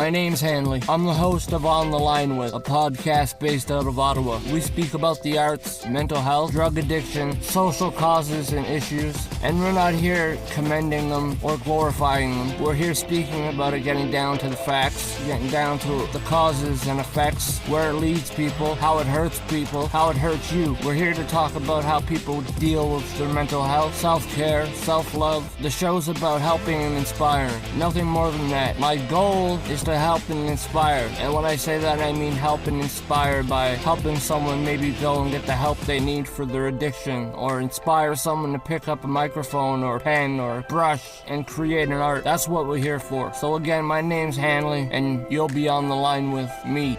My name's Hanley. I'm the host of On the Line With, a podcast based out of Ottawa. We speak about the arts, mental health, drug addiction, social causes and issues, and we're not here commending them or glorifying them. We're here speaking about it, getting down to the facts, getting down to the causes and effects, where it leads people, how it hurts people, how it hurts you. We're here to talk about how people deal with their mental health, self-care, self-love. The show's about helping and inspiring. Nothing more than that. My goal is to help and inspire. And when I say that, I mean help and inspire by helping someone maybe go and get the help they need for their addiction, or inspire someone to pick up a microphone or pen or brush and create an art. That's what we're here for. So again, my name's Hanley, and you'll be on the line with me.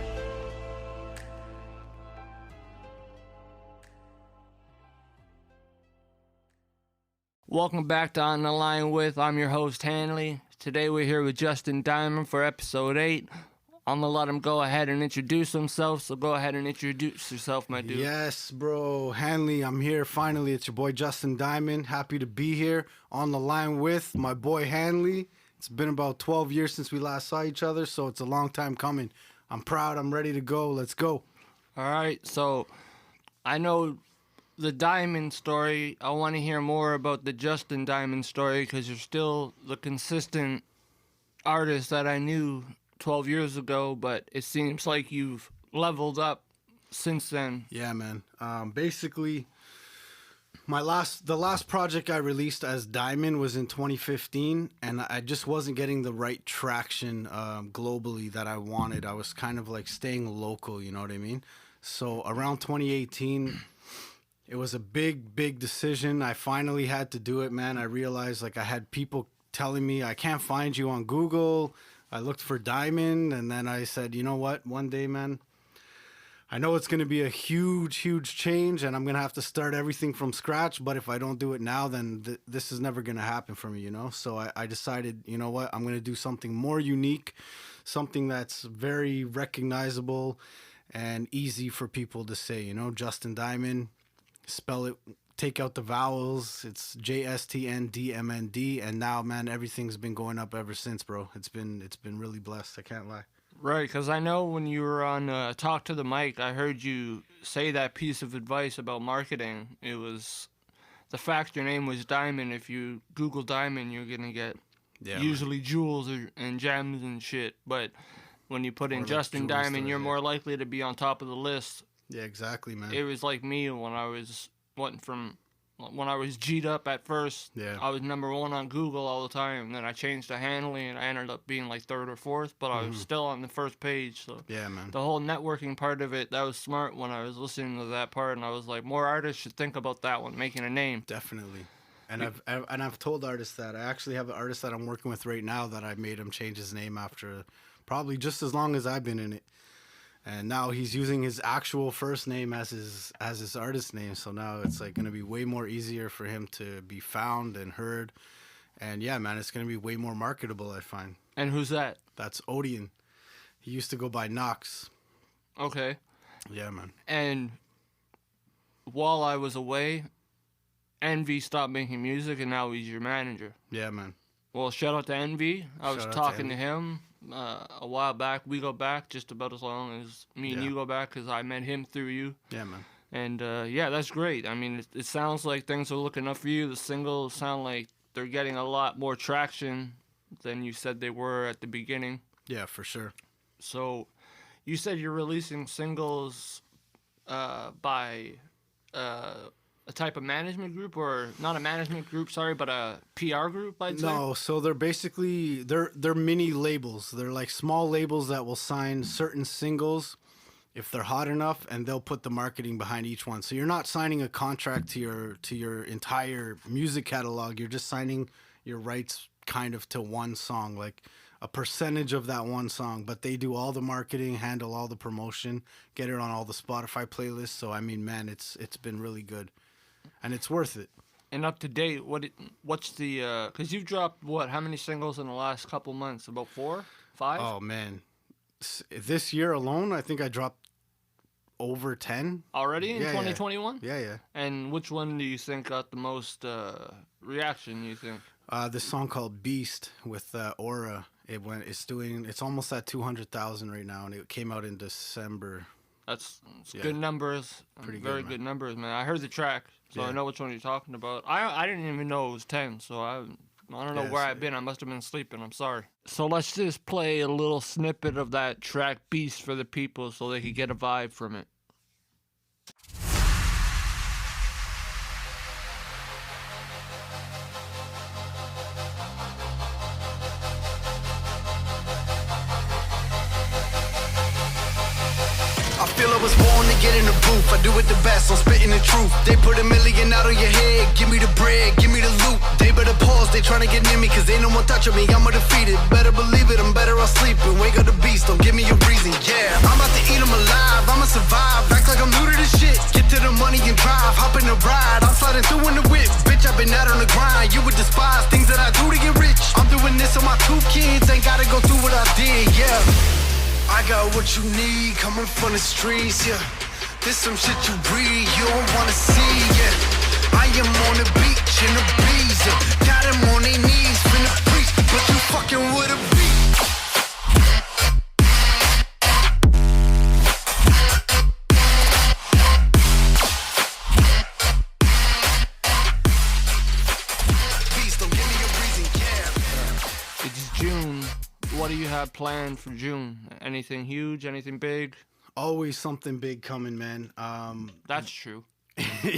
Welcome back to On the Line With. I'm your host, Hanley. Today we're here with JSTN DMND for episode 8. I'm going to let him go ahead and introduce himself, so go ahead and introduce yourself, my dude. Yes, bro. Hanley, I'm here finally. It's your boy, JSTN DMND. Happy to be here on the line with my boy, Hanley. It's been about 12 years since we last saw each other, so it's a long time coming. I'm proud. I'm ready to go. Let's go. All right, so I know the Diamond story. I want to hear more about the JSTN DMND story, because you're still the consistent artist that I knew 12 years ago, but it seems like you've leveled up since then. Yeah, man. Basically, the last project I released as Diamond was in 2015, and I just wasn't getting the right traction globally that I wanted. I was kind of like staying local, you know what I mean? So around 2018, it was a big decision. I finally had to do it, man. I realized like I had people telling me I can't find you on Google. I looked for Diamond, and then I said, you know what? One day, man, I know it's going to be a huge change, and I'm going to have to start everything from scratch. But if I don't do it now, then this is never going to happen for me, you know? So I decided, you know what? I'm going to do something more unique, something that's very recognizable and easy for people to say, you know? JSTN DMND. Spell it, take out the vowels. It's JSTN DMND, and now, man, everything's been going up ever since, bro. It's been really blessed. I can't lie. Right, because I know when you were on Talk to the Mic, I heard you say that piece of advice about marketing. It was the fact your name was Diamond. If you Google Diamond, you're gonna get usually jewels and gems and shit. But when you put in JSTN DMND, you're more likely to be on top of the list. Yeah, exactly, man. It was like me when I was G'd up at first. Yeah. I was number 1 on Google all the time. And then I changed to Hanley, and I ended up being like 3rd or 4th, but I was still on the first page. So yeah, man. The whole networking part of it, that was smart when I was listening to that part, and I was like, more artists should think about that one, making a name. Definitely. And I've told artists that. I actually have an artist that I'm working with right now that I made him change his name after probably just as long as I've been in it. And now he's using his actual first name as his artist name. So now it's like going to be way more easier for him to be found and heard. And yeah, man, it's going to be way more marketable, I find. And who's that? That's Odeon. He used to go by Knox. Okay. Yeah, man. And while I was away, Envy stopped making music, and now he's your manager. Yeah, man. Well, shout out to Envy. I was talking to him a while back. We go back just about as long as me and you go back, because I met him through you. Yeah, man. And yeah, that's great. I mean, it sounds like things are looking up for you. The singles sound like they're getting a lot more traction than you said they were at the beginning. Yeah, for sure. So you said you're releasing singles by a type of management group, or not a management group, sorry, but a PR group, I'd say? No, so they're basically, they're mini labels. They're like small labels that will sign certain singles if they're hot enough, and they'll put the marketing behind each one. So you're not signing a contract to your entire music catalog. You're just signing your rights kind of to one song, like a percentage of that one song, but they do all the marketing, handle all the promotion, get it on all the Spotify playlists. So I mean, man, it's been really good. And it's worth it. And up to date, what's the, because you've dropped, how many singles in the last couple months? About 4? 5? Oh, man. This year alone, I think I dropped over 10. Already in 2021? Yeah. And which one do you think got the most reaction, you think? This song called Beast with Aura. It's almost at 200,000 right now, and it came out in December. That's good numbers. Pretty very good, good numbers, man. I heard the track, so I know which one you're talking about. I didn't even know it was 10, so I don't know where I've been. I must have been sleeping. I'm sorry. So let's just play a little snippet of that track Beast for the people so they can get a vibe from it. I feel I was born to get in the booth. I do it the best, I'm spitting the truth. They put $1 million out on your head. Give me the bread, give me the loot. They better pause, they tryna get near me, cause they no one touching me. I'ma defeat it. Better believe it, I'm better off sleeping. Wake up the beast, don't give me a reason, yeah. I'm about to eat them alive, I'ma survive. Act like I'm new to this shit. Get to the money and drive, hop in the ride. I'm sliding through in the whip. Bitch, I've been out on the grind. You would despise things that I do to get rich. I'm doing this on my 2 kids, ain't gotta go through what I did, yeah. I got what you need, coming from the streets, yeah. This some shit you read, you don't wanna see, yeah. I am on the beach in the breeze, yeah. Got them on their knees, finna preach, but you fucking with a beat. Beast, don't give me a reason, yeah. It's June. What do you have planned for June? Anything huge? Anything big? Always something big coming, man. That's true.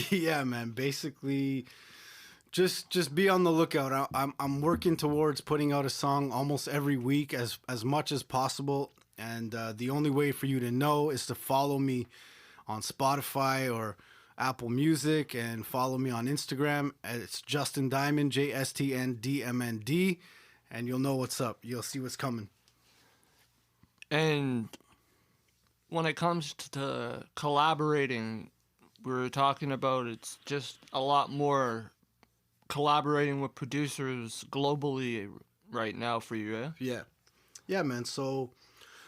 Yeah, man. Basically, just be on the lookout. I'm working towards putting out a song almost every week, as much as possible. And the only way for you to know is to follow me on Spotify or Apple Music, and follow me on Instagram. It's Justin Diamond, JSTN DMND. And you'll know what's up. You'll see what's coming. And when it comes to collaborating, we were talking about it's just a lot more collaborating with producers globally right now for you, eh? Yeah. Yeah, man. So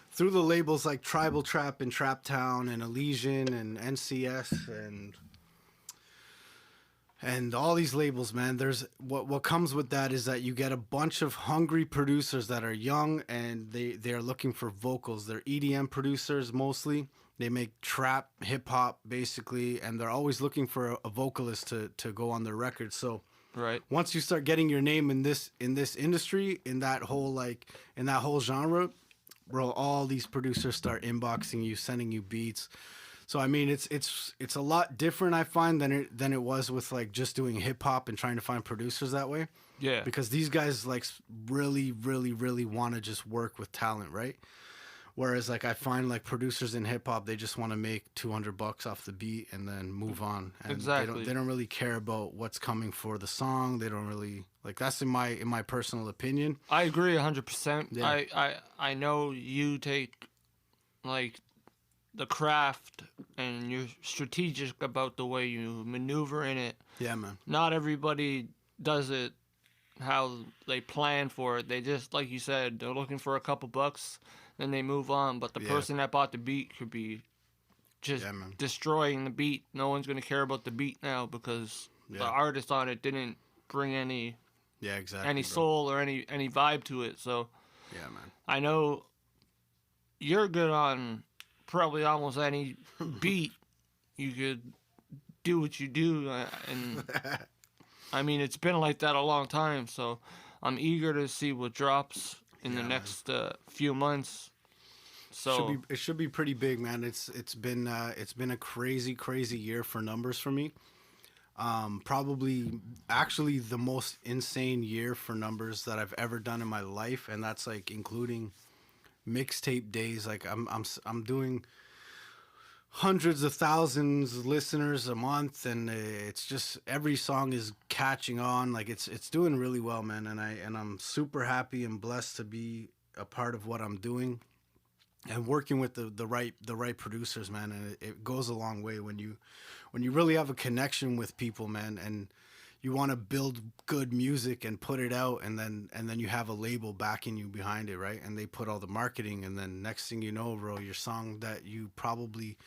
through the labels like Tribal Trap and Trap Town and Elysian and NCS and all these labels, man, there's what comes with that is that you get a bunch of hungry producers that are young, and they're looking for vocals. They're EDM producers mostly. They make trap, hip hop basically, and they're always looking for a vocalist to go on their record. So right, once you start getting your name in this industry, in that whole genre, bro, all these producers start inboxing you, sending you beats. So I mean, it's a lot different, I find, than it was with like just doing hip hop and trying to find producers that way. yeah, Because these guys like really, really, really want to just work with talent, right? Whereas like I find like producers in hip hop, they just want to make $200 off the beat and then move on. And exactly. They don't really care about what's coming for the song. They don't really like. That's in my personal opinion. I agree 100%. Yeah. I know you take like the craft and you're strategic about the way you maneuver in it. Yeah, man. Not everybody does it how they plan for it. They just, like you said, they're looking for a couple bucks, then they move on. But the person that bought the beat could be just destroying the beat. No one's going to care about the beat now because the artist on it didn't bring any soul or any vibe to it. So yeah, man. I know you're good on probably almost any beat. You could do what you do, and I mean, it's been like that a long time, so I'm eager to see what drops in the next few months. So it should be pretty big, man. It's been a crazy year for numbers for me. Probably actually the most insane year for numbers that I've ever done in my life, and that's like including mixtape days. Like I'm doing hundreds of thousands listeners a month, and it's just every song is catching on. Like it's doing really well, man. And I'm super happy and blessed to be a part of what I'm doing and working with the right producers, man. And it goes a long way when you really have a connection with people, man, and you want to build good music and put it out, and then you have a label backing you behind it, right? And they put all the marketing, and then next thing you know, bro, your song that you probably,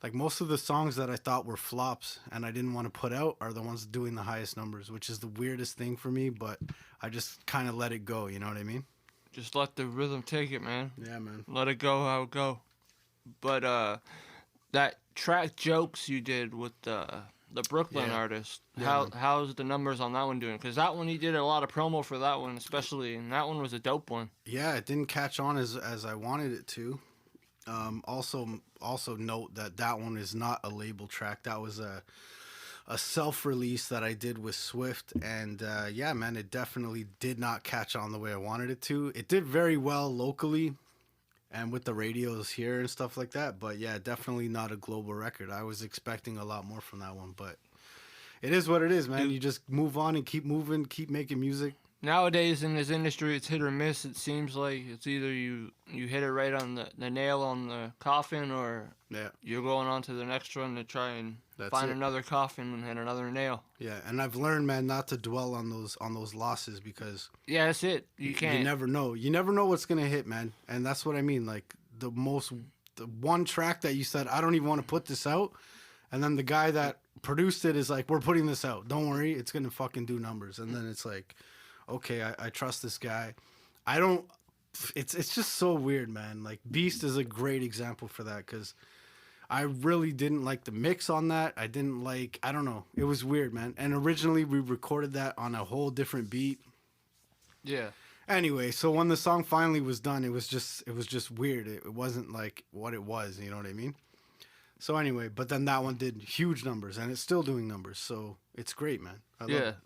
like most of the songs that I thought were flops and I didn't want to put out are the ones doing the highest numbers, which is the weirdest thing for me, but I just kind of let it go, you know what I mean? Just let the rhythm take it, man. Yeah, man. Let it go how it go. But that track Jokes you did with the Brooklyn artist, how's the numbers on that one doing? Because that one, he did a lot of promo for that one, especially, and that one was a dope one. Yeah, it didn't catch on as I wanted it to. Also note that one is not a label track. That was a self-release that I did with Swift, and yeah, man, it definitely did not catch on the way I wanted it to. It did very well locally and with the radios here and stuff like that, but yeah, definitely not a global record. I was expecting a lot more from that one, but it is what it is, man. You just move on and keep moving, keep making music. Nowadays in this industry, it's hit or miss. It seems like it's either you hit it right on the nail on the coffin, or you're going on to the next one to try and find another coffin and another nail. Yeah, and I've learned, man, not to dwell on those losses, because that's it. You can't. You never know. You never know what's gonna hit, man. And that's what I mean. Like the one track that you said, I don't even want to put this out, and then the guy that produced it is like, we're putting this out. Don't worry, it's gonna fucking do numbers. And then it's like, okay, I trust this guy. I don't. It's just so weird, man. Like Beast is a great example for that, because I really didn't like the mix on that. I don't know. It was weird, man. And originally we recorded that on a whole different beat. Yeah. Anyway, so when the song finally was done, it was just weird. It wasn't like what it was, you know what I mean? So anyway, but then that one did huge numbers, and it's still doing numbers. So it's great, man.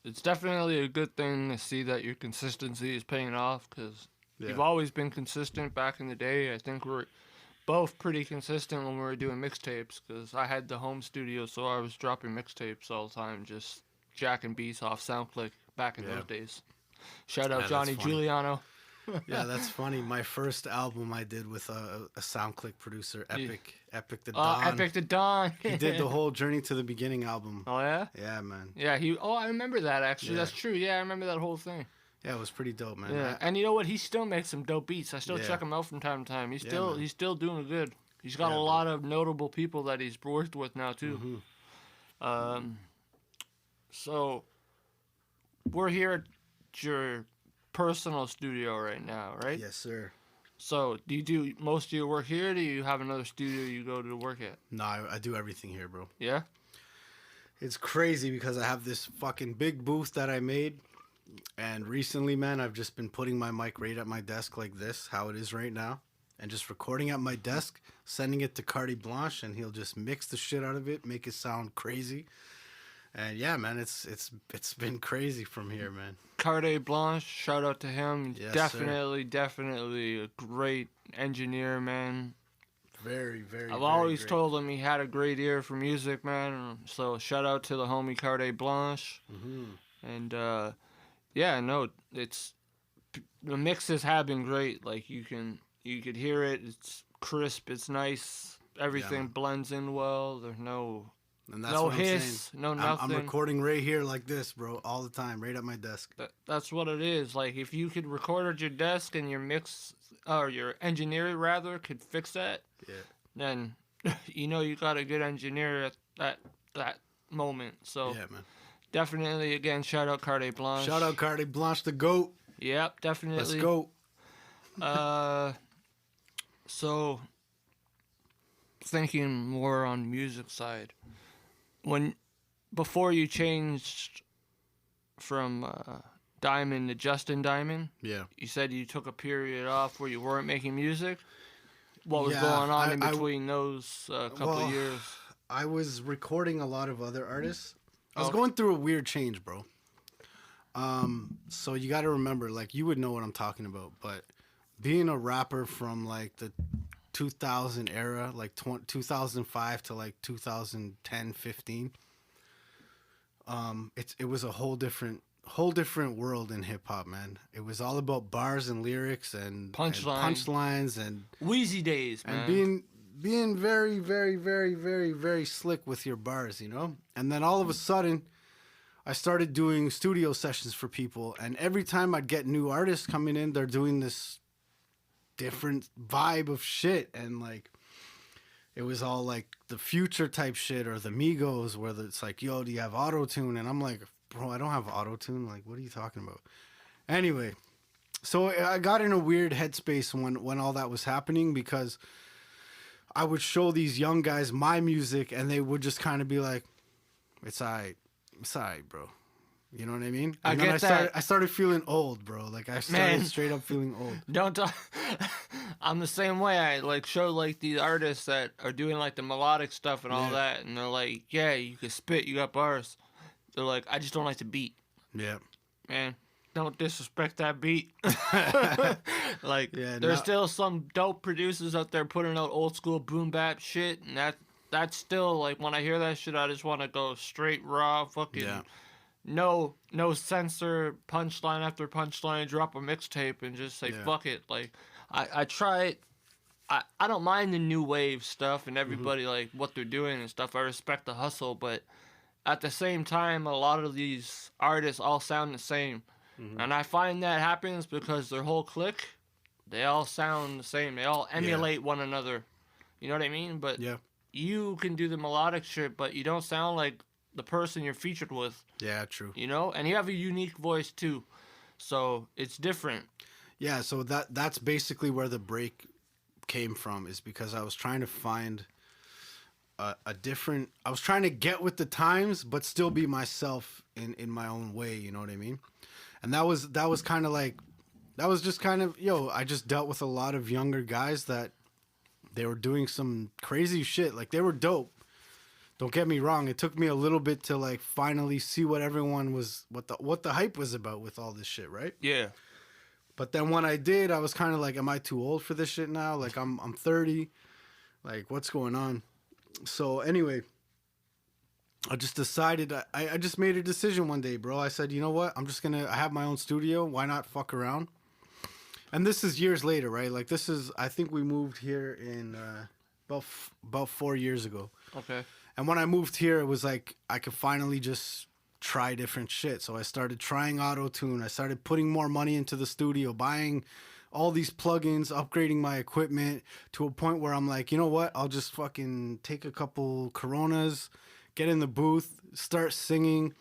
It's definitely a good thing to see that your consistency is paying off, because you've always been consistent back in the day. I think we're both pretty consistent when we were doing mixtapes, because I had the home studio, so I was dropping mixtapes all the time, just jacking beats off SoundClick back in those days. Shout out Johnny Giuliano. Yeah, that's funny. My first album I did with a SoundClick producer, Epic the Don. Epic the Don. He did the whole Journey to the Beginning album. Oh, yeah? Yeah, man. Yeah, I remember that, actually. Yeah. That's true. Yeah, I remember that whole thing. Yeah, it was pretty dope, man. Yeah, and you know what? He still makes some dope beats. I still check him out from time to time. He's still doing good. He's got a lot of notable people that he's worked with now, too. Mm-hmm. So, we're here at your personal studio right now, right? Yes, sir. So, do you do most of your work here, or do you have another studio you go to work at? No, I do everything here, bro. Yeah? It's crazy, because I have this fucking big booth that I made. And recently, man, I've just been putting my mic right at my desk like this, how it is right now, and just recording at my desk, sending it to Cardi Blanche, and he'll just mix the shit out of it, make it sound crazy. And yeah, man, it's been crazy from here, man. Cardi Blanche, shout out to him. Yes, definitely a great engineer, man. Very, very. I've always told him he had a great ear for music, man. So shout out to the homie Cardi Blanche. Mm-hmm. And yeah, no, the mixes have been great. Like you could hear it. It's crisp. It's nice. Everything blends in well. There's no hiss, no nothing. I'm recording right here like this, bro, all the time, right at my desk. That's what it is. Like if you could record at your desk and your mix, or your engineer rather, could fix that, then you got a good engineer at that moment. So yeah, man. Definitely, again, shout out Cardi Blanche. Shout out Cardi Blanche, the GOAT. Yep, definitely. Let's go. So, thinking more on music side, before you changed from Diamond to JSTN DMND, you said you took a period off where you weren't making music. What was going on in between those couple of years? I was recording a lot of other artists. I was going through a weird change, bro. So you got to remember, like, you would know what I'm talking about, but being a rapper from like the 2000 era, like 2005 to like 2010, 15, it was a whole different world in hip hop, man. It was all about bars and lyrics and punchlines and Wheezy days, man. And being very, very, very, very, very slick with your bars, you know? And then all of a sudden, I started doing studio sessions for people. And every time I'd get new artists coming in, they're doing this different vibe of shit. And, like, it was all, like, the Future type shit or the Migos, where it's like, yo, do you have auto-tune? And I'm like, bro, I don't have auto-tune. Like, what are you talking about? Anyway, So I got in a weird headspace when all that was happening, because I would show these young guys my music and they would just kind of be like, it's all right, bro. You know what I mean? I And get then that. I started feeling old, bro. Like I started straight up feeling old. Don't talk. I'm the same way. I like show like these artists that are doing like the melodic stuff and all that, and they're like, "Yeah, you can spit, you got bars." They're like, "I just don't like the beat." Yeah. Man, don't disrespect that beat. Like, there's still some dope producers out there putting out old school boom bap shit, and that's still like when I hear that shit, I just want to go straight raw, fucking. Yeah. No censor, punchline after punchline, drop a mixtape and just say fuck it. Like I try it. I don't mind the new wave stuff and everybody like what they're doing and stuff. I respect the hustle, but at the same time a lot of these artists all sound the same. And I find that happens because their whole clique, they all sound the same. They all emulate one another. You know what I mean? But you can do the melodic shit, but you don't sound like the person you're featured with. Yeah, true. You know, and you have a unique voice too, so it's different. Yeah, so that's basically where the break came from, is because I was trying to find a different. I was trying to get with the times, but still be myself in my own way. You know what I mean? And that was kind of like, that was just kind of, I just dealt with a lot of younger guys that they were doing some crazy shit. Like they were dope. Don't get me wrong. It took me a little bit to like finally see what everyone was, what the hype was about with all this shit, right? Yeah. But then when I did, I was kind of like, am I too old for this shit now? Like I'm 30. Like what's going on? So anyway, I just decided, I just made a decision one day, bro. I said, you know what? I have my own studio. Why not fuck around? And this is years later, right? Like I think we moved here in about 4 years ago. Okay. And when I moved here, it was like I could finally just try different shit. So I started trying auto-tune. I started putting more money into the studio, buying all these plugins, upgrading my equipment to a point where I'm like, you know what? I'll just fucking take a couple Coronas, get in the booth, start singing.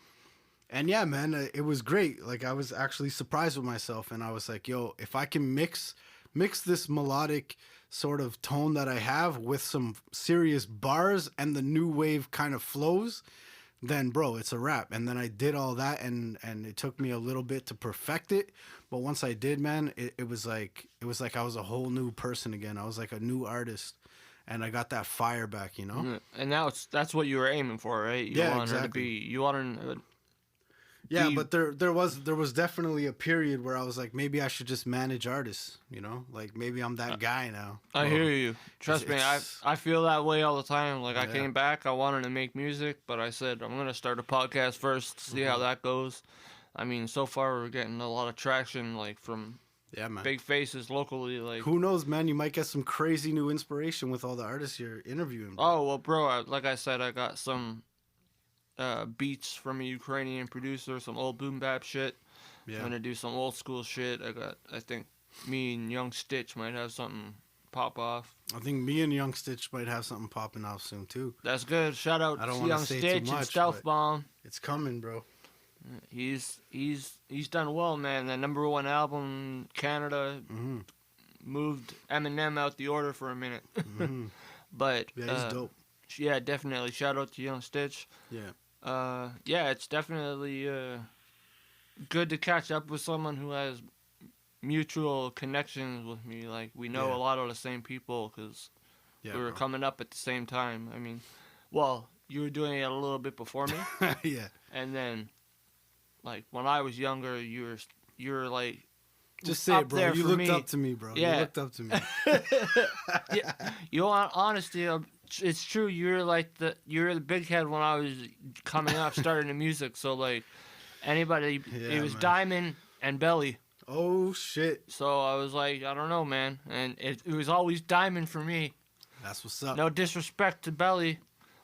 And yeah, man, it was great. Like I was actually surprised with myself. And I was like, yo, if I can mix this melodic sort of tone that I have with some serious bars and the new wave kind of flows, then bro, it's a wrap. And then I did all that, and it took me a little bit to perfect it, but once I did, man, it was like I was a whole new person again. I was like a new artist, and I got that fire back, you know. And now that's what you were aiming for, right? You wanted to Yeah, but there was definitely a period where I was like, maybe I should just manage artists, you know? Like, maybe I'm that guy now. I hear you. Trust me, I feel that way all the time. Like, I came back, I wanted to make music, but I said, I'm going to start a podcast first, see how that goes. I mean, so far, we're getting a lot of traction, like, from big faces locally. Like, who knows, man? You might get some crazy new inspiration with all the artists you're interviewing. Bro. Oh, well, bro, like I said, I got some beats from a Ukrainian producer, some old boom bap shit. Yeah. I'm gonna do some old school shit. I think me and Young Stitch might have something pop off. I think me and Young Stitch might have something popping off soon too. That's good. Shout out to Young Stitch and Stealth Bomb. It's coming, bro. He's done well, man. That #1 album, Canada, moved Eminem out the order for a minute. But yeah, he's dope. Yeah, definitely. Shout out to Young Stitch. Yeah. Yeah, it's definitely good to catch up with someone who has mutual connections with me. Like, we know a lot of the same people because we were coming up at the same time. I mean, well, you were doing it a little bit before me. Yeah. And then, like, when I was younger, you were like, just say it, bro. You looked up to me, bro. Yeah. You looked up to me. Yeah. You want honesty? It's true. You're the big head when I was coming up, starting the music. So like anybody, it was man. Diamond and Belly. Oh shit. So I was like, I don't know, man, and it was always Diamond for me. That's what's up. No disrespect to Belly,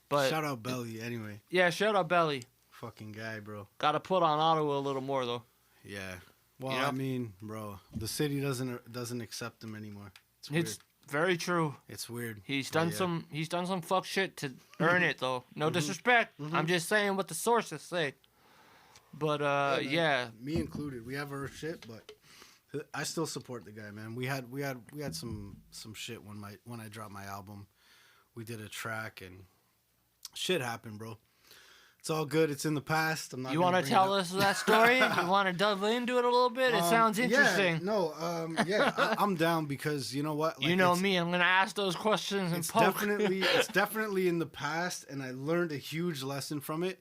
but shout out Belly anyway. Yeah, shout out Belly. Fucking guy, bro. Got to put on Ottawa a little more though. Yeah. Well, you know? I mean, bro, the city doesn't accept him anymore. It's very true. It's weird. He's done some fuck shit to earn it though. No disrespect. I'm just saying what the sources say. But yeah, me included. We have our shit, but I still support the guy, man. We had some shit when I dropped my album. We did a track and shit happened, bro. It's all good. It's in the past. I'm not. You want to tell us that story? You want to delve into it a little bit? It sounds interesting. I'm down because you know what? Like, you know me. I'm gonna ask those questions and poke. It's definitely in the past, and I learned a huge lesson from it.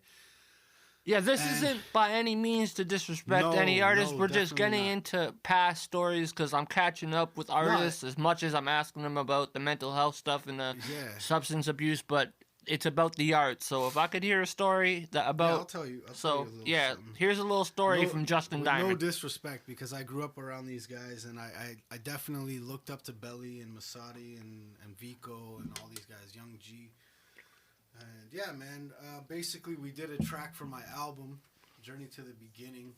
Yeah, this isn't by any means to disrespect any artist. We're just getting into past stories because I'm catching up with artists as much as I'm asking them about the mental health stuff and the substance abuse, but it's about the art. So if I could hear a story about... I'll tell you. Here's a little story from Justin Diamond. No disrespect, because I grew up around these guys, and I definitely looked up to Belly and Masadi and Vico and all these guys, Young G. And yeah, man, basically we did a track for my album, Journey to the Beginning,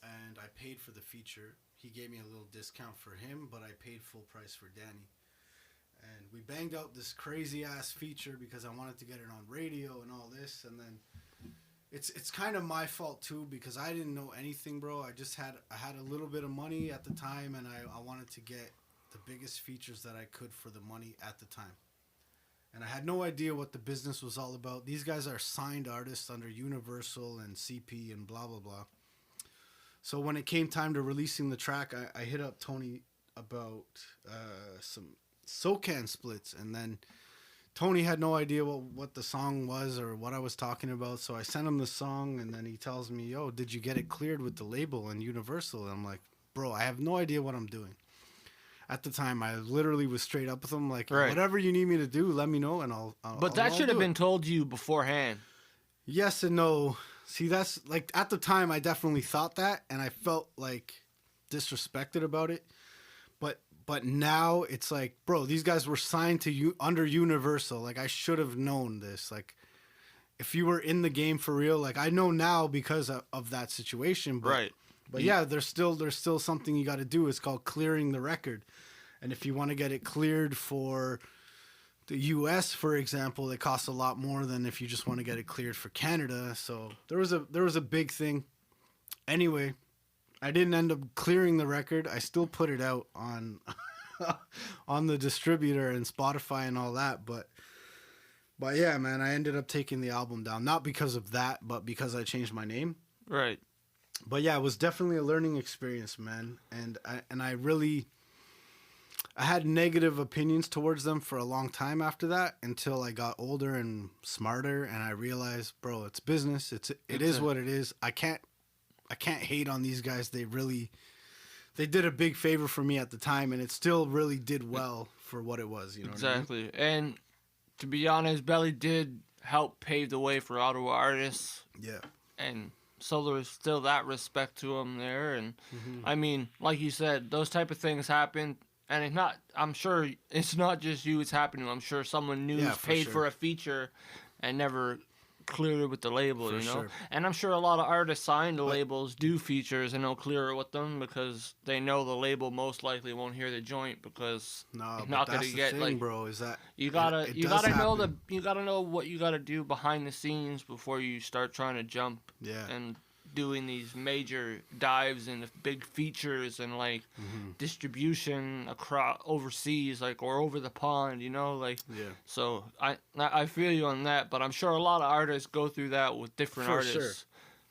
and I paid for the feature. He gave me a little discount for him, but I paid full price for Danny. And we banged out this crazy ass feature because I wanted to get it on radio and all this. And then it's kind of my fault too, because I didn't know anything, bro. I had a little bit of money at the time, and I wanted to get the biggest features that I could for the money at the time. And I had no idea what the business was all about. These guys are signed artists under Universal and CP and blah, blah, blah. So when it came time to releasing the track, I hit up Tony about some SoCan splits. And then Tony had no idea what the song was or what I was talking about. So I sent him the song, and then he tells me, yo, did you get it cleared with the label and Universal? And I'm like, bro, I have no idea what I'm doing. At the time, I literally was straight up with him, like, whatever you need me to do, let me know, and I'll But that should have been told you beforehand. Yes and no. See, that's, like, at the time, I definitely thought that, and I felt, like, disrespected about it. But now, it's like, bro, these guys were signed to you under Universal. Like, I should have known this. Like, if you were in the game for real, like, I know now because of that situation. But, But yeah, there's still something you got to do. It's called clearing the record. And if you want to get it cleared for the US, for example, it costs a lot more than if you just want to get it cleared for Canada. So there was a big thing. Anyway, I didn't end up clearing the record. I still put it out on on the distributor and Spotify and all that, but yeah, man, I ended up taking the album down, not because of that, but because I changed my name. Right. But yeah, it was definitely a learning experience, man. And I had negative opinions towards them for a long time after that, until I got older and smarter, and I realized, bro, it's business. It is what it is. I can't hate on these guys. They did a big favor for me at the time, and it still really did well for what it was. You know exactly. what I mean? And to be honest, Belly did help pave the way for Ottawa artists. Yeah. And so there was still that respect to him there. And I mean, like you said, those type of things happen. And I'm sure it's not just you it's happening. I'm sure someone new paid for a feature and never cleared it with the label, you know? Sure. And I'm sure a lot of artists signed to labels do features and they'll clear it with them because they know the label most likely won't hear the joint because it's not going to get like, bro, is that you gotta know what you gotta do behind the scenes before you start trying to jump and doing these major dives into big features and like distribution across overseas, like, or over the pond, you know, like. So I feel you on that, but I'm sure a lot of artists go through that with different artists. Sure.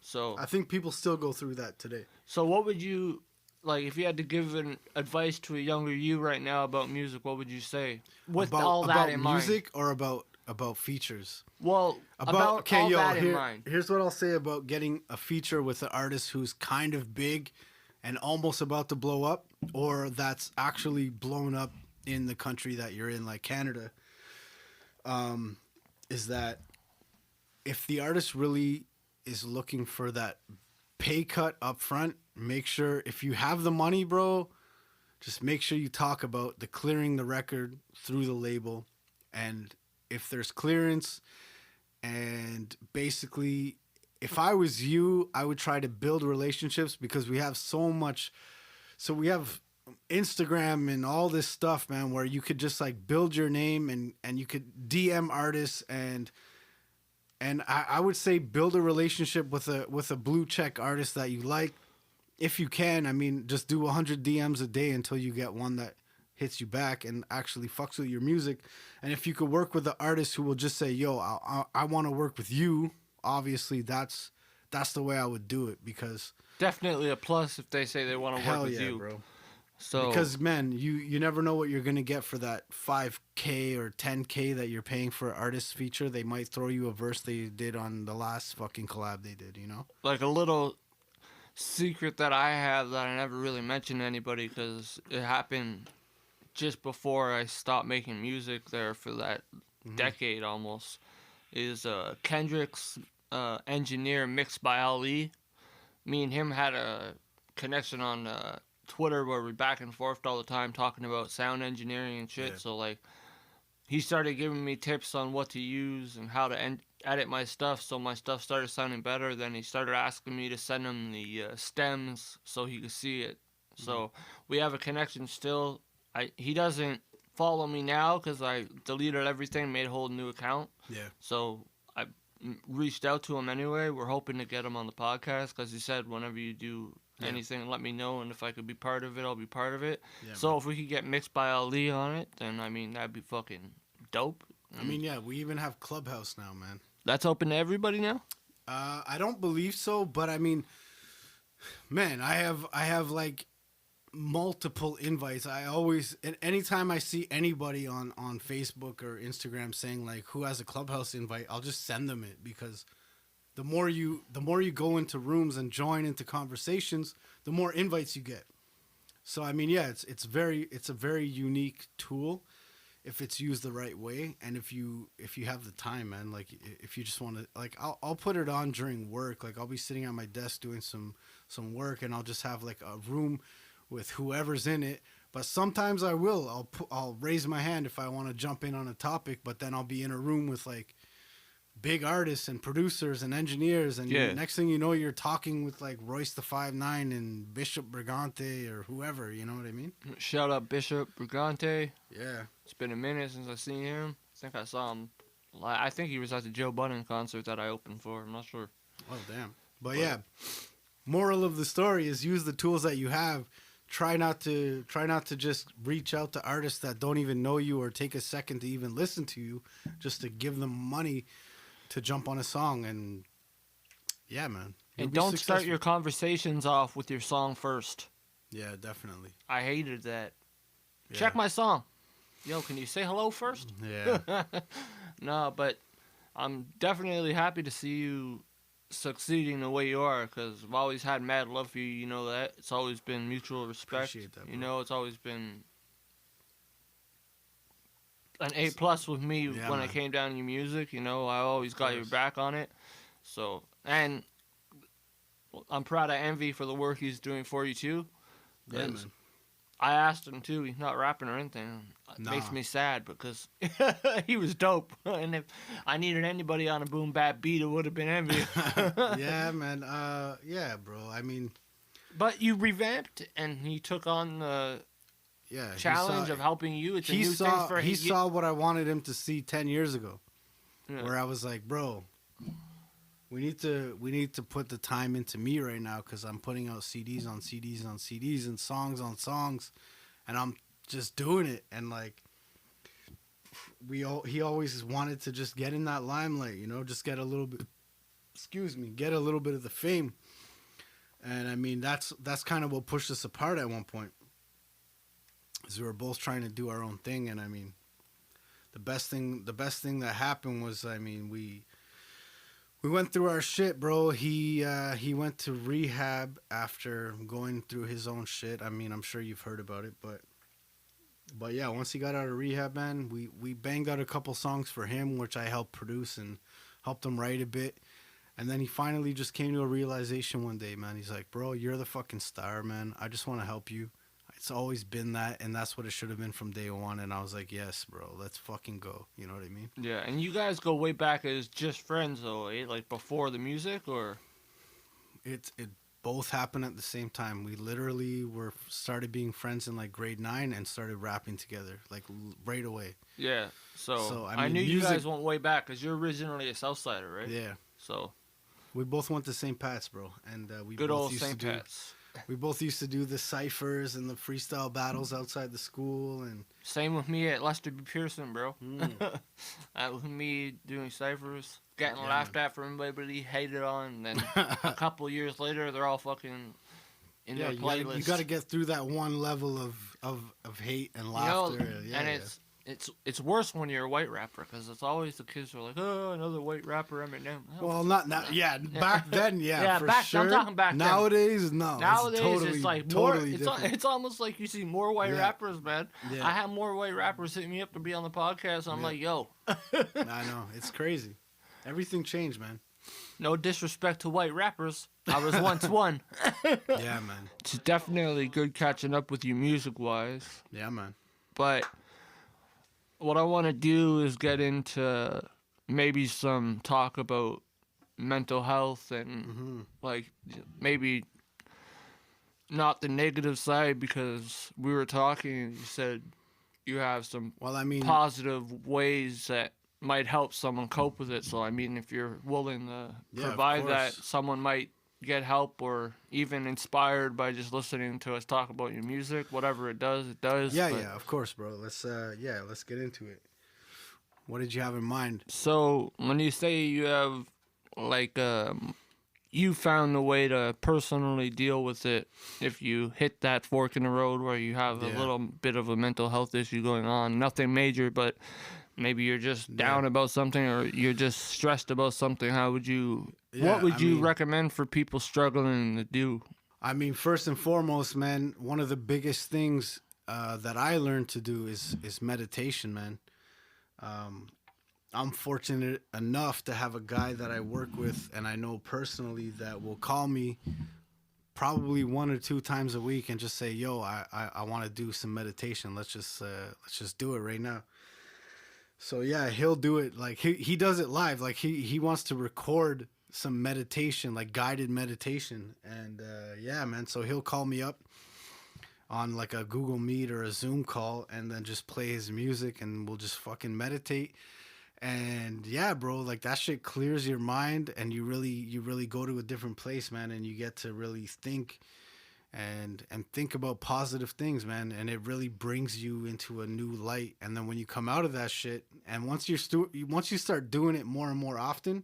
So I think people still go through that today. So what would you like if you had to give an advice to a younger you right now about music? What would you say with all that in mind? About music or about features? Well, about all that in mind. Here's what I'll say about getting a feature with an artist who's kind of big and almost about to blow up, or that's actually blown up in the country that you're in, like Canada, is that if the artist really is looking for that pay cut up front, make sure, if you have the money, bro, just make sure you talk about the clearing the record through the label. And if there's clearance, and basically, if I was you, I would try to build relationships, because we have so much. So we have Instagram and all this stuff, man, where you could just like build your name and you could DM artists and I would say build a relationship with a blue check artist that you like, if you can, I mean, just do 100 DMs a day until you get one that hits you back and actually fucks with your music. And if you could work with the artist who will just say, yo, I want to work with you, obviously that's the way I would do it, because Definitely a plus if they say they want to work hell with yeah, you. bro. So Because, man, you never know what you're going to get for that 5K or 10K that you're paying for an artist feature. They might throw you a verse they did on the last fucking collab they did, you know? like a little secret that I have that I never really mentioned to anybody because it happened just before I stopped making music there for that decade almost, is Kendrick's engineer mixed by Ali. Me and him had a connection on Twitter where we back and forth all the time talking about sound engineering and shit. Yeah. So like he started giving me tips on what to use and how to edit my stuff, so my stuff started sounding better. Then he started asking me to send him the stems so he could see it. So we have a connection still. He doesn't follow me now because I deleted everything, made a whole new account. Yeah. So I reached out to him anyway. We're hoping to get him on the podcast because he said whenever you do anything, let me know, and if I could be part of it, I'll be part of it. Yeah, so if we could get Mixed by Ali on it, then I mean that'd be fucking dope. I mean, yeah, we even have Clubhouse now, man. That's open to everybody now? I don't believe so, but I mean, man, I have like multiple invites. I always, and anytime I see anybody on Facebook or Instagram saying like who has a Clubhouse invite, I'll just send them it, because the more you go into rooms and join into conversations, the more invites you get. So I mean, yeah, it's a very unique tool if it's used the right way, and if you have the time, man. Like if you just want to, like I'll put it on during work. Like I'll be sitting at my desk doing some work, and I'll just have like a room with whoever's in it. But sometimes I'll raise my hand if I want to jump in on a topic, but then I'll be in a room with like big artists and producers and engineers, and next thing you know, you're talking with like Royce the 5'9" and Bishop Brigante or whoever, you know what I mean? Shout out Bishop Brigante. Yeah. It's been a minute since I've seen him. I think I saw him. I think he was at the Joe Budden concert that I opened for. I'm not sure. Oh, damn. But yeah, moral of the story is use the tools that you have. Try not to just reach out to artists that don't even know you or take a second to even listen to you, just to give them money to jump on a song. And yeah, man. And don't start your conversations off with your song first. Yeah, definitely. I hated that. Yeah. Check my song. Yo, can you say hello first? Yeah. No, but I'm definitely happy to see you succeeding the way you are, because I've always had mad love for you. You know that. It's always been mutual respect. Appreciate that, bro. You know, it's always been an A+ with me when it came down to your music. You know, I always got your back on it. So, and I'm proud of Envy for the work he's doing for you too. Yeah, man. I asked him too. He's not rapping or anything. It makes me sad because he was dope. And if I needed anybody on a boom bap beat, it would have been Envy. Yeah, man. Yeah, bro. I mean, but you revamped, and he took on the challenge of helping you. It's a new thing for him. He saw what I wanted him to see 10 years ago, where I was like, bro, we need to put the time into me right now, because I'm putting out CDs on CDs on CDs and songs on songs, and I'm just doing it. And like he always wanted to just get in that limelight, you know, just get a little bit, get a little bit of the fame. And I mean, that's kind of what pushed us apart at one point, is we were both trying to do our own thing. And I mean, the best thing that happened was, I mean, we went through our shit, bro. He went to rehab after going through his own shit. I mean, I'm sure you've heard about it, but yeah, once he got out of rehab, man, we banged out a couple songs for him, which I helped produce and helped him write a bit. And then he finally just came to a realization one day, man. He's like, bro, you're the fucking star, man. I just want to help you. It's always been that, and that's what it should have been from day one. And I was like, yes, bro, let's fucking go. You know what I mean? Yeah, and you guys go way back as just friends, though, eh? Like before the music, or? It both happened at the same time. We literally started being friends in like grade 9 and started rapping together like right away. Yeah, so I knew mean, you guys went way back because you're originally a Southsider, right? Yeah. So we both went to St. Pat's, bro, and we good both old used St. to do, Pat's. We both used to do the ciphers and the freestyle battles outside the school, and Same with me at Lester B. Pearson, bro. That was me doing ciphers, getting laughed at from everybody, hated on, and then a couple years later, they're all fucking in their playlist. you got to get through that one level of hate and laughter. It's worse when you're a white rapper, because it's always the kids who are like, oh, another white rapper, Eminem. Well, not now. Yeah, back then, for back, sure. I'm talking back then. Nowadays, no. Nowadays, totally, it's like totally more. It's almost like you see more white rappers, man. Yeah. I have more white rappers hitting me up to be on the podcast. I'm like, yo. I know, it's crazy. Everything changed, man. No disrespect to white rappers. I was once one. Yeah, man. It's definitely good catching up with you music-wise. Yeah, man. But what I want to do is get into maybe some talk about mental health and like maybe not the negative side, because we were talking and you said you have some positive ways that might help someone cope with it. So I mean, if you're willing to provide that, someone might get help or even inspired by just listening to us talk about your music. Whatever it does, it does. Yeah, of course, bro. Let's get into it. What did you have in mind? So when you say you have like you found a way to personally deal with it, if you hit that fork in the road where you have a little bit of a mental health issue going on, nothing major, but maybe you're just down about something or you're just stressed about something, how would you what would you recommend for people struggling to do? I mean, first and foremost, man, one of the biggest things that I learned to do is meditation, man. I'm fortunate enough to have a guy that I work with and I know personally that will call me probably 1 or 2 times a week and just say, yo, I want to do some meditation. Let's just do it right now. So yeah, he'll do it. Like he does it live. Like he wants to record some meditation, like guided meditation. And yeah, man. So he'll call me up on like a Google Meet or a Zoom call and then just play his music and we'll just fucking meditate. And yeah, bro, like that shit clears your mind and you really go to a different place, man, and you get to really think and think about positive things, man, and it really brings you into a new light. And then when you come out of that shit, and once you start doing it more and more often,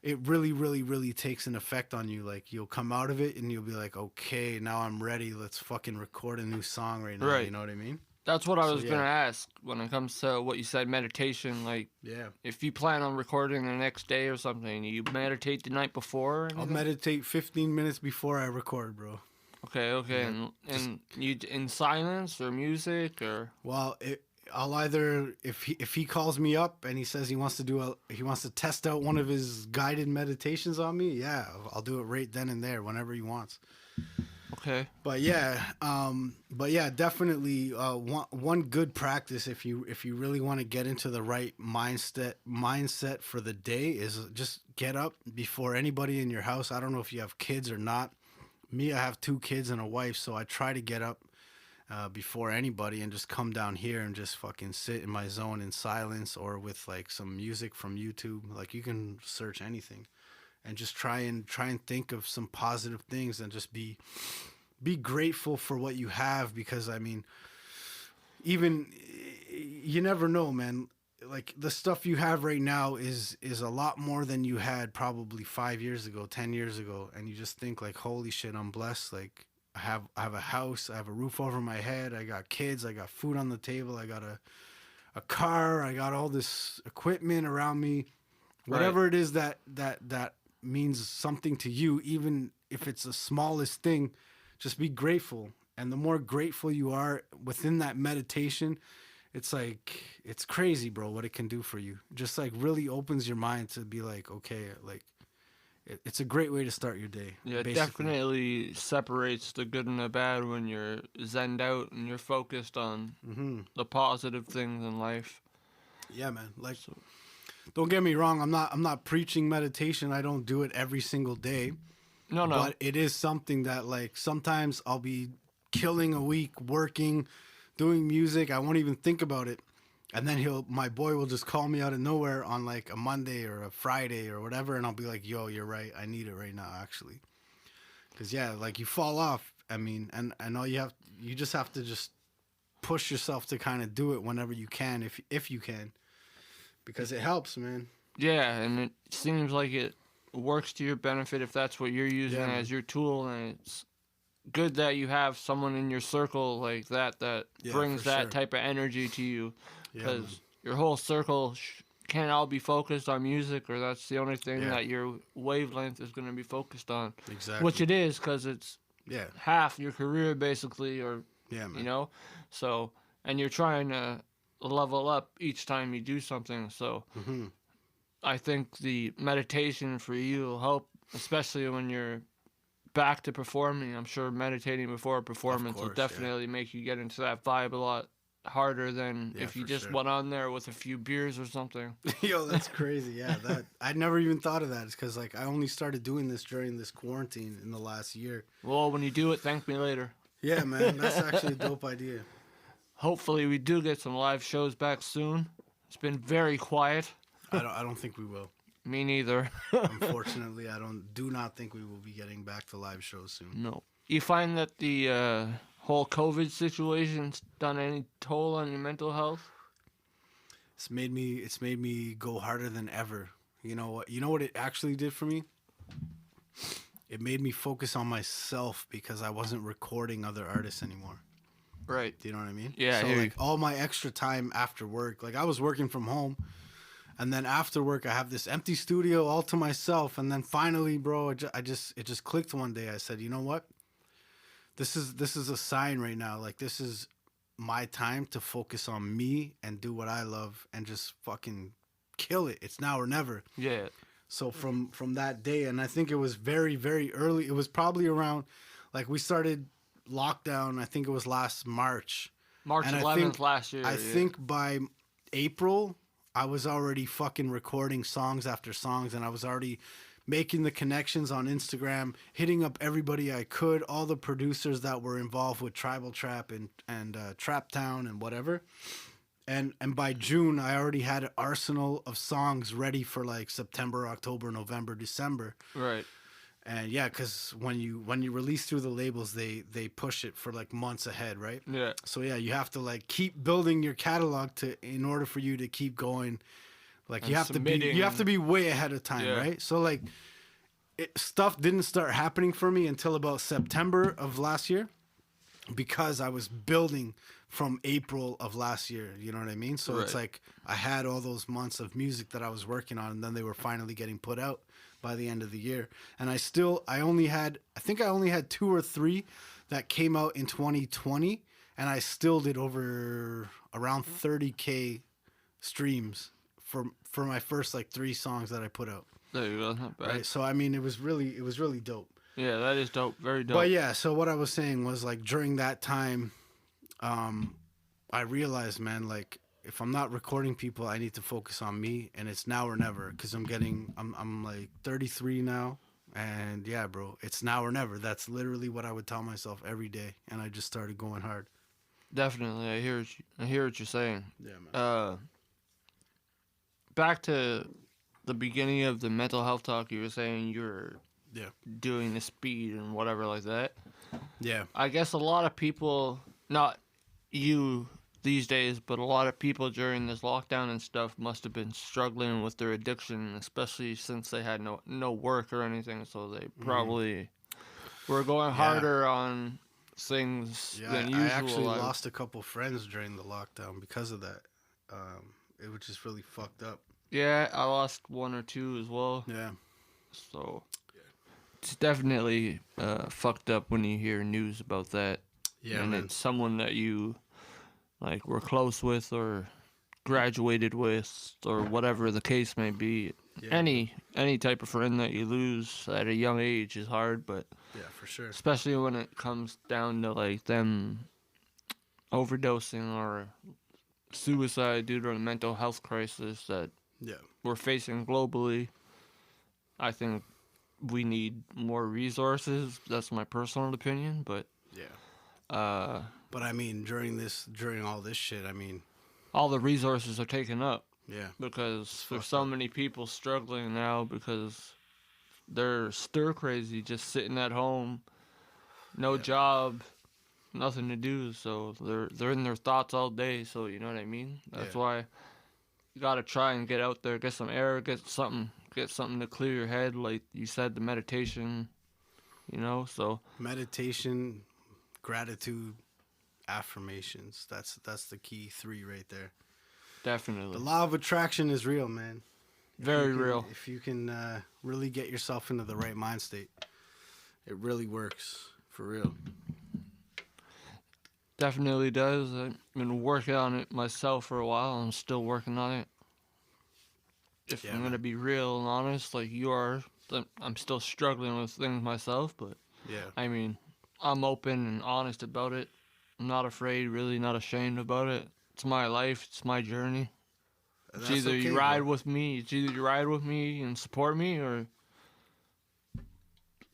it really takes an effect on you. Like you'll come out of it and you'll be like, okay, now I'm ready. Let's fucking record a new song right now. Right. You know what I mean? That's what I was going to ask when it comes to what you said, meditation. Like, if you plan on recording the next day or something, you meditate the night before? I'll meditate 15 minutes before I record, bro. Okay. Yeah. And you in silence or music or? Well, I'll either if he calls me up and he says he wants to test out one of his guided meditations on me, yeah, I'll do it right then and there whenever he wants. Okay. But yeah, definitely one good practice if you really want to get into the right mindset for the day is just get up before anybody in your house. I don't know if you have kids or not. Me, I have 2 kids and a wife, so I try to get up before anybody and just come down here and just fucking sit in my zone in silence or with like some music from YouTube. Like you can search anything. And just try and think of some positive things and just be grateful for what you have, because I mean, even you never know, man. Like the stuff you have right now is a lot more than you had probably 5 years ago, 10 years ago, and you just think like, holy shit, I'm blessed. Like I have a house, I have a roof over my head, I got kids, I got food on the table, I got a car, I got all this equipment around me. Whatever it is that means something to you, even if it's the smallest thing, just be grateful. And the more grateful you are within that meditation, it's like, it's crazy, bro, what it can do for you. Just like really opens your mind to be like, okay, like it's a great way to start your day. Yeah, it definitely separates the good and the bad when you're zenned out and you're focused on the positive things in life. Yeah, man. Like, don't get me wrong. I'm not preaching meditation. I don't do it every single day. No. But it is something that like sometimes I'll be killing a week working, doing music. I won't even think about it. And then my boy will just call me out of nowhere on like a Monday or a Friday or whatever. And I'll be like, yo, you're right. I need it right now, actually. Cause yeah, like you fall off. I mean, and all you just have to just push yourself to kind of do it whenever you can, if you can, because it helps, man. Yeah, and it seems like it works to your benefit if that's what you're using Yeah, as your tool, and it's good that you have someone in your circle like that Yeah, brings for that sure. type of energy to you, Yeah, man. because your whole circle can't all be focused on music, or that's the only thing Yeah. that your wavelength is going to be focused on. Exactly. Which it is, because it's Yeah. half your career basically, or Yeah, man. you know, so, and you're trying to level up each time you do something, so Mm-hmm. I think the meditation for you will help, especially when you're back to performing. I'm sure meditating before a performance will course, yeah. definitely make you get into that vibe a lot harder than Yeah, if you for just sure. went on there with a few beers or something. Yo, that's crazy. Yeah, that I never even thought of that. It's because like I only started doing this during this quarantine in the last year. Well, when you do it, thank me later. Yeah, man, that's actually a dope idea. Hopefully we do get some live shows back soon. It's been very quiet. I don't think we will. Me neither. Unfortunately, do not think we will be getting back to live shows soon. No. You find that the whole COVID situation's done any toll on your mental health? It's made me go harder than ever. You know what? You know what it actually did for me? It made me focus on myself because I wasn't recording other artists anymore. Right. Do you know what I mean? Yeah, I So hear like you. all my extra time after work, like I was working from home, and then after work I have this empty studio all to myself, and then finally, bro, it just clicked one day. I said, you know what? This is a sign right now. Like this is my time to focus on me and do what I love and just fucking kill it. It's now or never. Yeah. So from that day, and I think it was very, very early. It was probably around, like we started lockdown. I think it was last March. March And I 11th think- last year. I yeah. think by April, I was already fucking recording songs after songs, and I was already making the connections on Instagram, hitting up everybody I could, all the producers that were involved with Tribal Trap and Trap Town and whatever. And by June, I already had an arsenal of songs ready for like September, October, November, December. Right. And yeah, because when you release through the labels, they push it for like months ahead, right? Yeah. So yeah, you have to like keep building your catalog in order for you to keep going. Like And you have to be way ahead of time, Yeah. right? So like stuff didn't start happening for me until about September of last year because I was building from April of last year, you know what I mean? So it's Right. like I had all those months of music that I was working on, and then they were finally getting put out by the end of the year. And I only had 2 or 3 that came out in 2020, and I still did over around 30K streams for my first like 3 songs that I put out. There you go. Not bad. Right? So I mean, it was really dope. Yeah, that is dope. Very dope. But yeah, so what I was saying was like during that time, I realized, man, like if I'm not recording people, I need to focus on me, and it's now or never because I'm like 33 now, and yeah, bro, it's now or never. That's literally what I would tell myself every day, and I just started going hard. Definitely. I hear what you're saying. Yeah, man. Back to the beginning of the mental health talk, you were saying you're Yeah. doing the speed and whatever like that. Yeah. I guess a lot of people, not you these days, but a lot of people during this lockdown and stuff must have been struggling with their addiction, especially since they had no work or anything, so they probably were going harder on things Yeah, than usual. I actually lost a couple friends during the lockdown because of that. It was just really fucked up. Yeah, I lost 1 or 2 as well. Yeah. So it's definitely fucked up when you hear news about that. Yeah, and man. it's someone that you like were close with or graduated with or whatever the case may be. Yeah. Any type of friend that you lose at a young age is hard, but Yeah, for sure. especially when it comes down to like them overdosing or suicide due to a mental health crisis that Yeah. we're facing globally. I think we need more resources. That's my personal opinion, but Yeah. But I mean, during all this shit, I mean, all the resources are taken up yeah. because there's fucked so up. many people struggling now because they're stir crazy, just sitting at home, no job, nothing to do. So they're in their thoughts all day. So you know what I mean. That's why you gotta try and get out there, get some air, get something to clear your head. Like you said, the meditation. You know, so meditation, gratitude, affirmations. That's the key 3 right there. Definitely. The law of attraction is real, man. Very real. If you can really get yourself into the right mind state, it really works for real. Definitely does. I've been working on it myself for a while. I'm still working on it. If I'm going to be real and honest, like you are, I'm still struggling with things myself, but I mean, I'm open and honest about it. I'm not afraid, really not ashamed about it. It's my life. It's my journey. It's either you ride with me and support me, or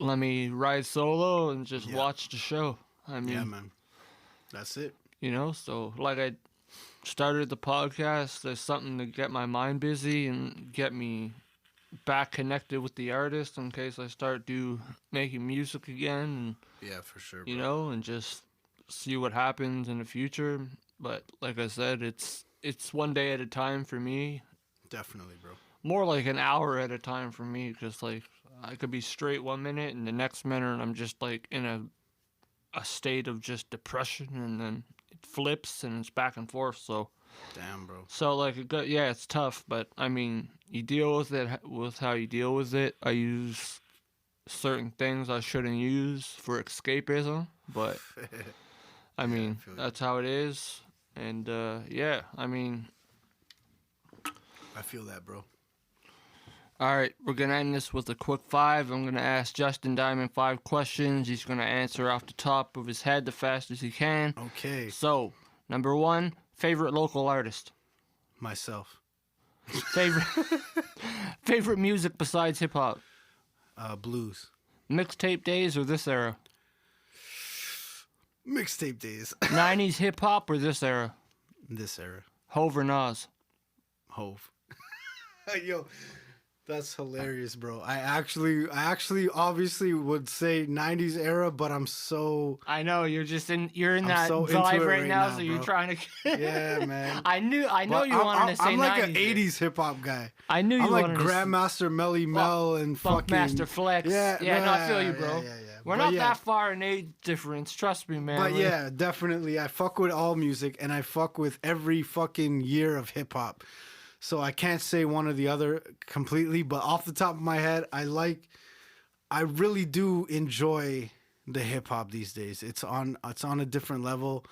let me ride solo and just watch the show. I mean, yeah, man. That's it. You know, so like I started the podcast, there's something to get my mind busy and get me back connected with the artist in case I start making music again. And, yeah, for sure, bro. You know, and just see what happens in the future. But like I said, it's one day at a time for me. Definitely, bro. More like an hour at a time for me, because like I could be straight 1 minute and the next minute I'm just like in a state of just depression, and then it flips and it's back and forth. So damn, bro. So like it's tough, but I mean, you deal with it with how you deal with it. I use certain things I shouldn't use for escapism, but I mean, that's how it is. And I mean, I feel that, bro. All right, we're going to end this with a quick 5. I'm going to ask Justin Diamond 5 questions. He's going to answer off the top of his head the fastest he can. Okay. So, number 1, favorite local artist? Myself. Favorite music besides hip-hop? Blues. Mixtape days or this era? Mixtape days. 90s hip-hop or this era? This era. Hove or Nas? Hove. Yo, that's hilarious, bro. I actually obviously would say 90s era, but I'm so... I know, you're in that so vibe right now, so bro. You're trying to... Yeah, man. I know you wanted to say 90s. I'm like an 80s hip-hop guy. I knew you wanted to... I'm like Grandmaster Melly Mel and fucking... Funkmaster Flex. Yeah, no, I feel you, bro. Yeah. We're not that far in age difference, trust me, man. But yeah, definitely. I fuck with all music, and I fuck with every fucking year of hip-hop. So I can't say one or the other completely, but off the top of my head, I really do enjoy the hip hop these days. It's on a different level,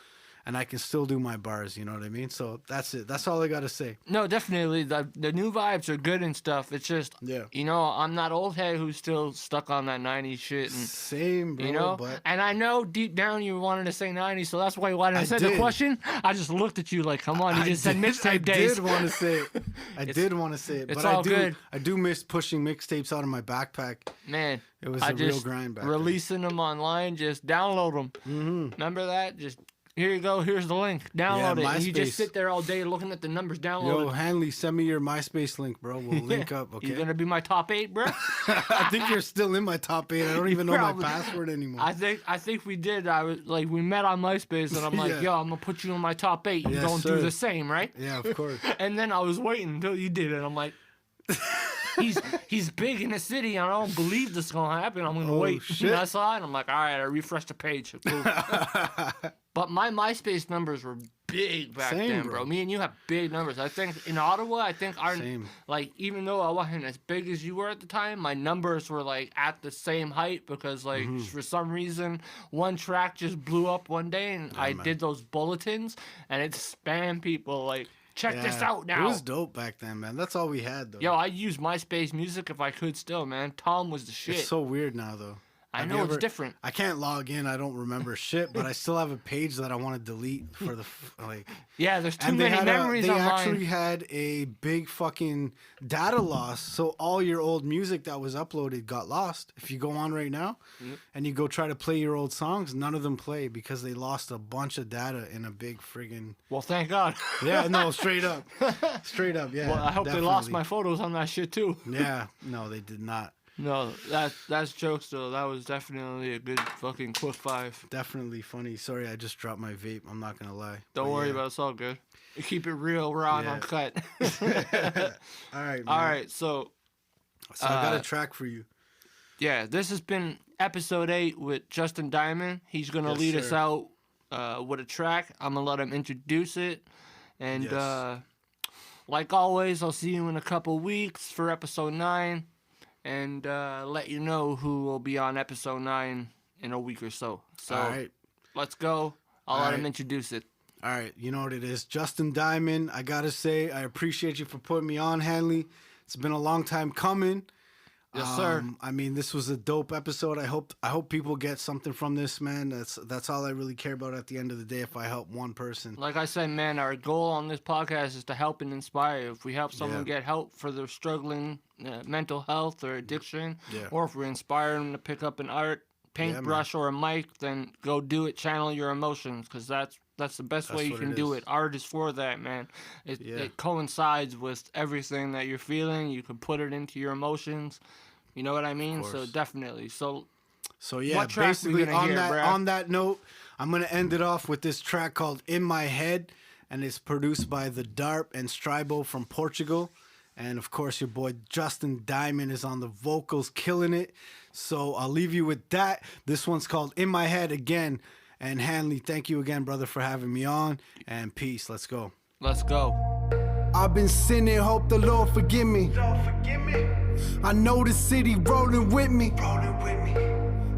and I can still do my bars, you know what I mean? So that's it. That's all I got to say. No, definitely. The new vibes are good and stuff. It's just, you know, I'm that old head who's still stuck on that 90s shit. And, same, bro. You know? But and I know deep down you wanted to say 90s, so that's why when I said the question, I just looked at you like, come on, you just said mixtape days. I did want to say it. I did want to say it. It's but all good. I do miss pushing mixtapes out of my backpack. Man. It was a real grind back then. Releasing them online, just download them. Mm-hmm. Remember that? Just... Here you go. Here's the link. Download it. And you just sit there all day looking at the numbers. Download it. Yo, Hanley, send me your MySpace link, bro. We'll link up, okay? You're going to be my top 8, bro? I think you're still in my top 8. I don't even know my password anymore. I think we did. We met on MySpace, and I'm like, yo, I'm going to put you in my top 8. You're going to do the same, right? Yeah, of course. And then I was waiting until you did it. I'm like... He's big in the city, and I don't believe this is gonna happen. I'm gonna wait. Shit. And I saw it, and I'm like, all right, I refreshed the page. Cool. But my MySpace numbers were big back then, bro. Me and you have big numbers. I think in Ottawa, our like, even though I wasn't as big as you were at the time, my numbers were like at the same height because like for some reason one track just blew up one day, and I did those bulletins, and it spammed people like. Check this out now. It was dope back then, man. That's all we had, though. Yo, I use MySpace music if I could still, man. Tom was the shit. It's so weird now, though. I know it's different. I can't log in. I don't remember shit, but I still have a page that I want to delete for the like. Yeah, there's too many memories online. They actually had a big fucking data loss, so all your old music that was uploaded got lost. If you go on right now and you go try to play your old songs, none of them play because they lost a bunch of data in a big friggin'. Well, thank God. Yeah, no, straight up, yeah. Well, I hope they lost my photos on that shit too. Yeah, no, they did not. No, that's jokes though. That was definitely a good fucking quick five. Definitely funny. Sorry, I just dropped my vape. I'm not gonna lie. Don't worry about it. It's all good. You keep it real, raw, and uncut. All right, man. All right, so I got a track for you. Yeah, this has been episode 8 with Justin Diamond. He's gonna lead us out with a track. I'm gonna let him introduce it, and like always, I'll see you in a couple weeks for episode 9. And let you know who will be on episode 9 in a week or so. So, all right. Let's go. I'll let him introduce it. All right, you know what it is. Justin Diamond, I got to say, I appreciate you for putting me on, Hanley. It's been a long time coming. Yes, sir. I mean, this was a dope episode. I hope people get something from this, man. That's all I really care about at the end of the day, if I help one person. Like I said, man, our goal on this podcast is to help and inspire. If we help someone get help for their struggling mental health or addiction, or if we inspire them to pick up an art, paintbrush, or a mic, then go do it. Channel your emotions, because that's the best way you can do it. Art is for that, man. It coincides with everything that you're feeling. You can put it into your emotions. You know what I mean? So definitely. So yeah, basically on that note, I'm gonna end it off with this track called "In My Head," and it's produced by the Darp and Stribo from Portugal. And of course, your boy Justin Diamond is on the vocals, killing it. So I'll leave you with that. This one's called "In My Head" again. And Hanley, thank you again, brother, for having me on. And peace. Let's go. Let's go. I've been sinning, hope the Lord forgive me. I know the city rolling with me.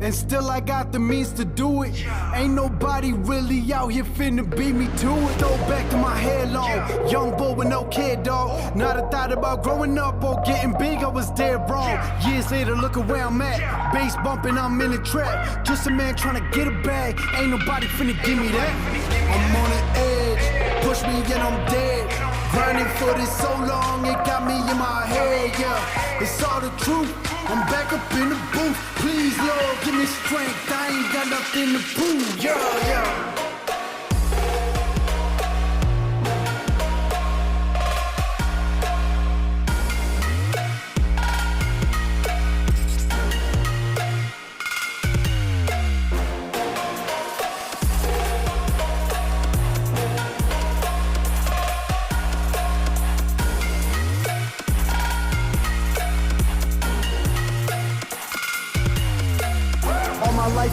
And still I got the means to do it. Ain't nobody really out here finna beat me to it. Throw back to my head long. Young boy with no kid, dog. Not a thought about growing up or getting big, I was dead wrong. Years later, look at where I'm at. Bass bumping, I'm in a trap. Just a man trying to get a bag. Ain't nobody finna give me that. I'm on the edge. Push me and I'm dead. Grinding for this so long, it got me in my head, yeah. It's all the truth. I'm back up in the booth. Please, Lord, give me strength. I ain't got nothing to prove. Yeah.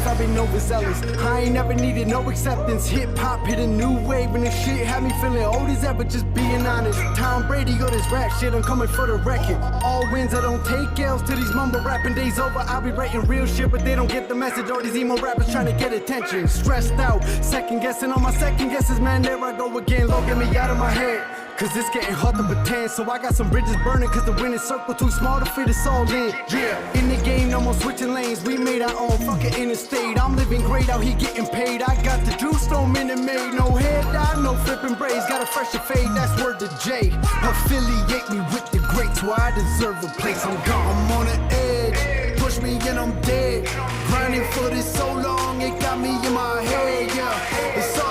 I've been overzealous. I ain't never needed no acceptance. Hip hop hit a new wave and this shit had me feeling old as ever, just being honest. Tom Brady got this rap shit, I'm coming for the record. All wins, I don't take L's till these mumble rapping days over. I'll be writing real shit, but they don't get the message. All these emo rappers trying to get attention. Stressed out, second guessing on my second guesses, man. There I go again, Lord, get me out of my head. Cause it's getting hard to pretend. So I got some bridges burning, cause the winning circle too small to fit us all in. Yeah, in the game, no more switching lanes. We made our own fucking interstate. I'm living great out here getting paid. I got the juice, no minute made. No hair dye, no flipping braids. Got a fresher fade, that's word to J. Affiliate me with the greats, where I deserve a place. I'm gone, I'm on the edge. Push me and I'm dead. Grinding for this so long, it got me in my head, yeah. It's so